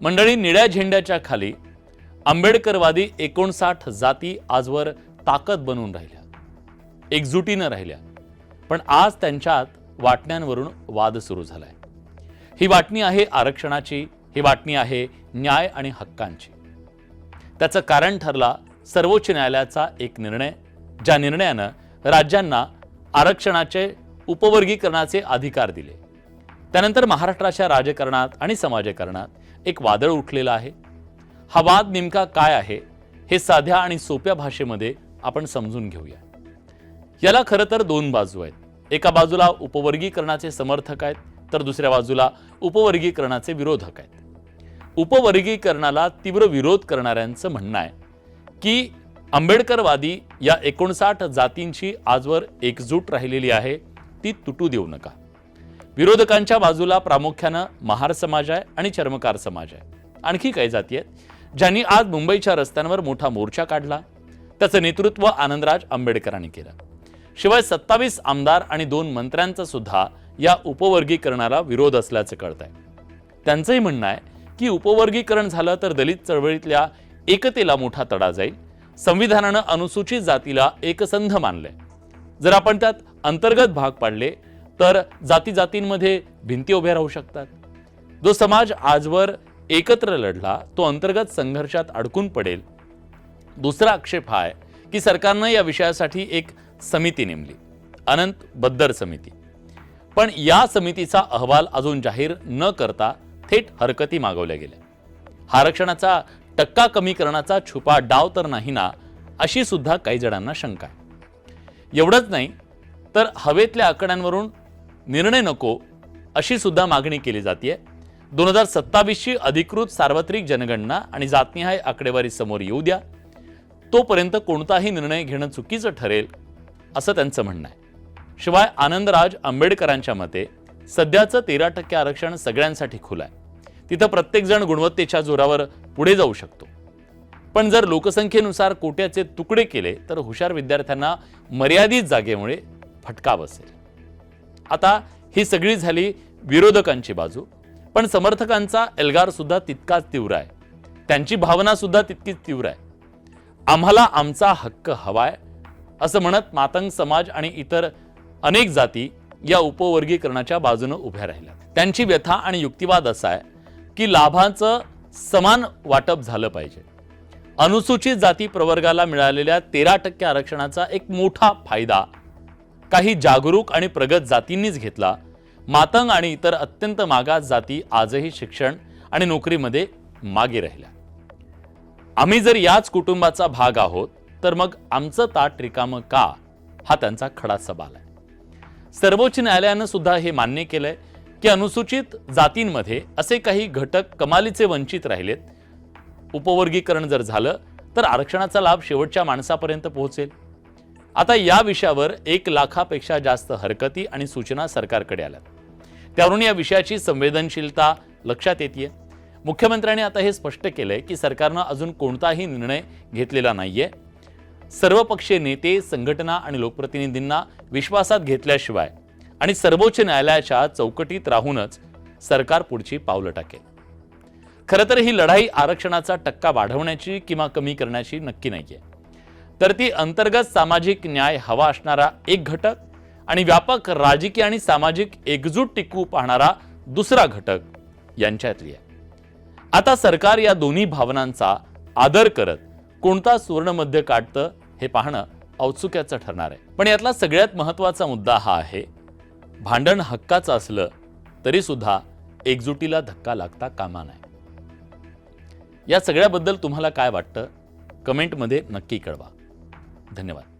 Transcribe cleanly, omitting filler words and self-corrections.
मंडळी, निळ्या झेंड्याच्या खाली आंबेडकरवादी 59 जाती आजवर ताकद बनून राहिल्या, एकजुटीनं राहिल्या. पण आज त्यांच्यात वाटण्यांवरून वाद सुरू झालाय. ही वाटणी आहे आरक्षणाची, ही वाटणी आहे न्याय आणि हक्कांची. त्याचं कारण ठरला सर्वोच्च न्यायालयाचा एक निर्णय, ज्या निर्णयानं राज्यांना आरक्षणाचे उपवर्गीकरणाचे अधिकार दिले. त्यानंतर महाराष्ट्राच्या राजकारणात आणि समाजकारणात एक वादळ उठलेलं आहे. हा वाद नेमका काय आहे हे साध्या आणि सोप्या भाषेमध्ये आपण समजून घेऊया. याला खरं तर दोन बाजू आहेत. एका बाजूला उपवर्गीकरणाचे समर्थक आहेत, तर दुसऱ्या बाजूला उपवर्गीकरणाचे विरोधक आहेत. उपवर्गीकरणाला तीव्र विरोध करणाऱ्यांचं म्हणणं आहे की आंबेडकरवादी या 59 जातींची आजवर एकजूट राहिलेली आहे, ती तुटू देऊ नका. विरोधकांच्या बाजूला प्रामुख्यानं महार समाज आहे आणि चर्मकार समाज आहे. आणखी काही जाती आहेत ज्यांनी आज मुंबईच्या रस्त्यांवर मोठा मोर्चा काढला. त्याचं नेतृत्व आनंदराज आंबेडकरांनी केलं. शिवाय 27 आमदार आणि 2 मंत्र्यांचा सुद्धा या उपवर्गीकरणाला विरोध असल्याचं कळतंय. त्यांचंही म्हणणं आहे की उपवर्गीकरण झालं तर दलित चळवळीतल्या एकतेला मोठा तडा जाईल. संविधानानं अनुसूचित जातीला एकसंध मानलंय. जर आपण त्यात अंतर्गत भाग पाडले तर जातींमध्ये भिंती उभ्या राहू शकतात. जो समाज आजवर एकत्र लढला तो अंतर्गत संघर्षात अडकून पडेल. दुसरा आक्षेप हा आहे की सरकारनं या विषयासाठी एक समिती नेमली, अनंत बद्दर समिती. पण या समितीचा अहवाल अजून जाहीर न करता थेट हरकती मागवल्या गेल्या. आरक्षणाचा टक्का कमी करण्याचा छुपा डाव तर नाही ना, अशी सुद्धा काही जणांना शंका आहे. एवढंच नाही तर हवेतल्या आकड्यांवरून निर्णय नको अशी सुद्धा मागणी केली जाते. 2027 ची अधिकृत सार्वत्रिक जनगणना आणि जातनिहाय आकडेवारी समोर येऊ द्या, तोपर्यंत कोणताही निर्णय घेणं चुकीचं ठरेल असं त्यांचं म्हणणं आहे. शिवाय आनंदराज आंबेडकरांच्या मते सध्याचं 13% आरक्षण सगळ्यांसाठी खुलं आहे. तिथं प्रत्येक जण गुणवत्तेच्या जोरावर पुढे जाऊ शकतो. पण जर लोकसंख्येनुसार कोट्याचे तुकडे केले तर हुशार विद्यार्थ्यांना मर्यादित जागेमुळे फटका बसेल. आता ही सगळी झाली विरोधकांची बाजू, पण समर्थकांचा एल्गार सुद्धा तितकाच तीव्र आहे. त्यांची भावना सुद्धा तितकीच तीव्र आहे. आम्हाला आमचा हक्क हवाय असं म्हणत मातंग समाज आणि इतर अनेक जाती या उपवर्गीकरणाच्या बाजूने उभ्या राहिल्या. त्यांची व्यथा आणि युक्तिवाद असा आहे की लाभांचं समान वाटप झालं पाहिजे. अनुसूचित जाती प्रवर्गाला मिळालेल्या 13% आरक्षणाचा एक मोठा फायदा काही जागरूक आणि प्रगत जातींनीच घेतला. मातंग आणि इतर अत्यंत मागास जाती आजही शिक्षण आणि नोकरीमध्ये मागे राहिल्या. आम्ही जर याच कुटुंबाचा भाग आहोत तर मग आमचं ताट रिकामं का, हा त्यांचा खडा सवाल आहे. सर्वोच्च न्यायालयानं सुद्धा हे मान्य केलंय की अनुसूचित जातींमध्ये असे काही घटक कमालीचे वंचित राहिलेत. उपवर्गीकरण जर झालं तर आरक्षणाचा लाभ शेवटच्या माणसापर्यंत पोहोचेल. आता या विषयावर 1 लाखापेक्षा जास्त हरकती आणि सूचना सरकारकडे आल्यात. त्यावरून या विषयाची संवेदनशीलता लक्षात येते. मुख्यमंत्र्यांनी आता हे स्पष्ट केलंय की सरकारनं अजून कोणताही निर्णय घेतलेला नाहीये. सर्वपक्षीय नेते, संघटना आणि लोकप्रतिनिधींना विश्वासात घेतल्याशिवाय आणि सर्वोच्च न्यायालयाच्या चौकटीत राहूनच सरकार पुढची पावलं टाकेल. खरं तर ही लढाई आरक्षणाचा टक्का वाढवण्याची किंवा कमी करण्याची नक्की नाहीये, तर ती अंतर्गत सामाजिक न्याय हवा असणारा एक घटक आणि व्यापक राजकीय आणि सामाजिक एकजूट टिकवू पाहणारा दुसरा घटक यांच्यातली आहे. आता सरकार या दोन्ही भावनांचा आदर करत कोणता सुवर्णमध्य काढतं हे पाहणं औत्सुक्याचं ठरणार आहे. पण यातला सगळ्यात महत्त्वाचा मुद्दा हा आहे, भांडण हक्काचं असलं तरी सुद्धा एकजुटीला धक्का लागता कामा नये. या सगळ्याबद्दल तुम्हाला काय वाटतं कमेंटमध्ये नक्की कळवा. धन्यवाद.